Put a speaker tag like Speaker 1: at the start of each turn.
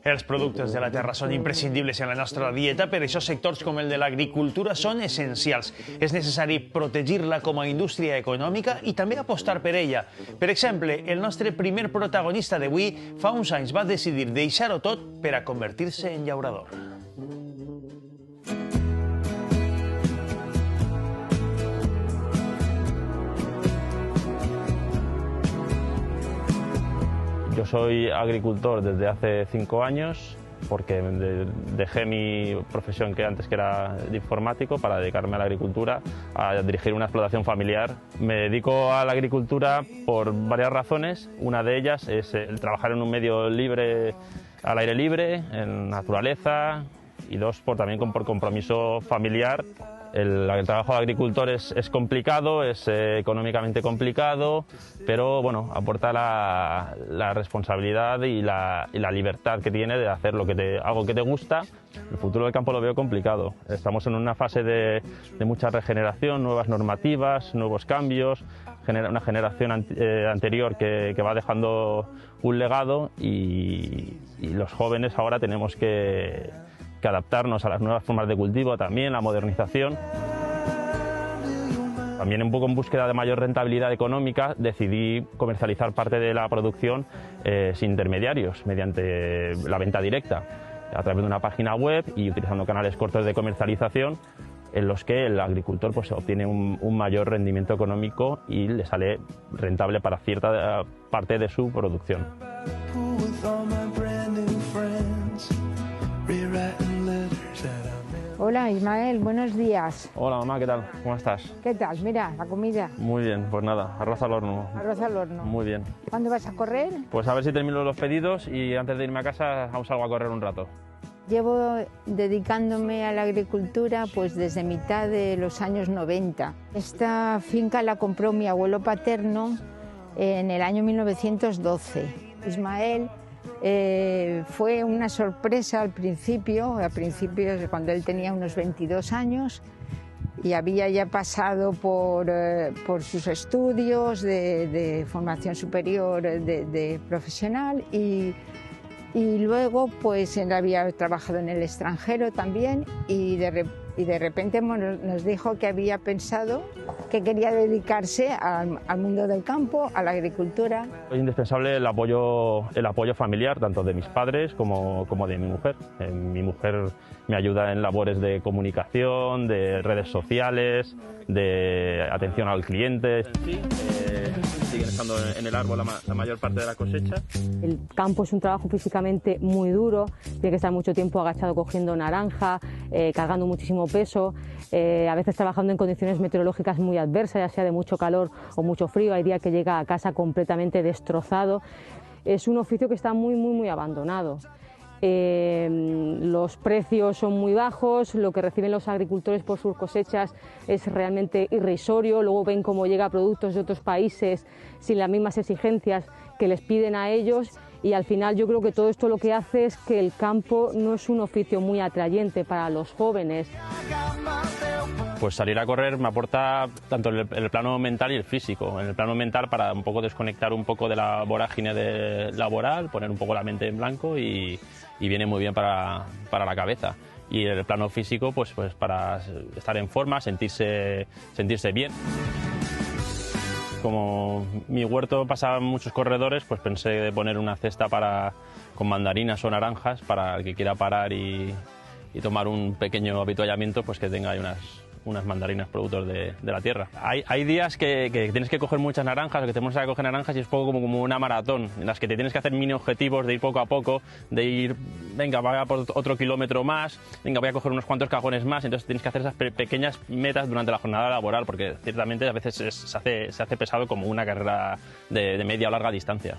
Speaker 1: Els productes de la terra són imprescindibles en la nostra dieta, per això sectors com el de l'agricultura són essencials. És necessari protegir-la com a indústria econòmica i també apostar per ella. Per exemple, el nostre primer protagonista d'avui fa uns anys va decidir deixar-ho tot per a convertir-se en llaurador.
Speaker 2: Yo soy agricultor desde hace 5 años porque dejé mi profesión que antes que era de informático para dedicarme a la agricultura, a dirigir una explotación familiar. Me dedico a la agricultura por varias razones. Una de ellas es el trabajar en un medio libre, al aire libre, en naturaleza, y dos, también por compromiso familiar. El trabajo de agricultor es complicado, es económicamente complicado, pero bueno, aporta la responsabilidad y la libertad que tiene de hacer algo que te gusta. El futuro del campo lo veo complicado. Estamos en una fase de mucha regeneración, nuevas normativas, nuevos cambios, una generación anterior que va dejando un legado y los jóvenes ahora tenemos que adaptarnos a las nuevas formas de cultivo, también la modernización. También un poco en búsqueda de mayor rentabilidad económica decidí comercializar parte de la producción sin intermediarios, mediante la venta directa, a través de una página web y utilizando canales cortos de comercialización en los que el agricultor pues, obtiene un mayor rendimiento económico y le sale rentable para cierta parte de su producción.
Speaker 3: Hola Ismael, buenos días.
Speaker 2: Hola mamá, ¿qué tal? ¿Cómo estás?
Speaker 3: ¿Qué tal? Mira, la comida.
Speaker 2: Muy bien, pues nada, arroz al horno.
Speaker 3: Arroz al horno.
Speaker 2: Muy bien.
Speaker 3: ¿Cuándo vas a correr?
Speaker 2: Pues a ver si termino los pedidos y antes de irme a casa aún salgo a correr un rato.
Speaker 3: Llevo dedicándome a la agricultura pues desde mitad de los años 90. Esta finca la compró mi abuelo paterno en el año 1912. Ismael fue una sorpresa al principio cuando él tenía unos 22 años y había ya pasado por sus estudios de formación superior de profesional y luego pues él había trabajado en el extranjero también y de repente nos dijo que había pensado que quería dedicarse al mundo del campo, a la agricultura.
Speaker 2: Es indispensable el apoyo familiar, tanto de mis padres como de mi mujer. Mi mujer me ayuda en labores de comunicación, de redes sociales, de atención al cliente. Siguen estando en el árbol la mayor parte de la cosecha.
Speaker 4: El campo es un trabajo físicamente muy duro, tiene que estar mucho tiempo agachado cogiendo naranja, cargando muchísimo peso, a veces trabajando en condiciones meteorológicas muy adversas, ya sea de mucho calor o mucho frío. Hay días que llega a casa completamente destrozado. Es un oficio que está muy abandonado. Los precios son muy bajos, lo que reciben los agricultores por sus cosechas es realmente irrisorio. Luego ven cómo llega productos de otros países sin las mismas exigencias que les piden a ellos y al final yo creo que todo esto lo que hace es que el campo no es un oficio muy atrayente para los jóvenes.
Speaker 2: Pues salir a correr me aporta tanto en el plano mental y el físico. En el plano mental para un poco desconectar un poco de la vorágine laboral, poner un poco la mente en blanco y viene muy bien para la cabeza. Y en el plano físico pues para estar en forma, sentirse bien. Como mi huerto pasaban muchos corredores, pues pensé de poner una cesta con mandarinas o naranjas para el que quiera parar y tomar un pequeño avituallamiento, pues que tenga ahí unas mandarinas productos de la tierra. Hay días que tienes que coger muchas naranjas o que te pones a coger naranjas y es poco como una maratón, en las que te tienes que hacer mini objetivos de ir poco a poco, de ir, venga, voy a por otro kilómetro más, venga, voy a coger unos cuantos cajones más, entonces tienes que hacer esas pequeñas metas durante la jornada laboral, porque ciertamente a veces se hace pesado como una carrera de media o larga distancia.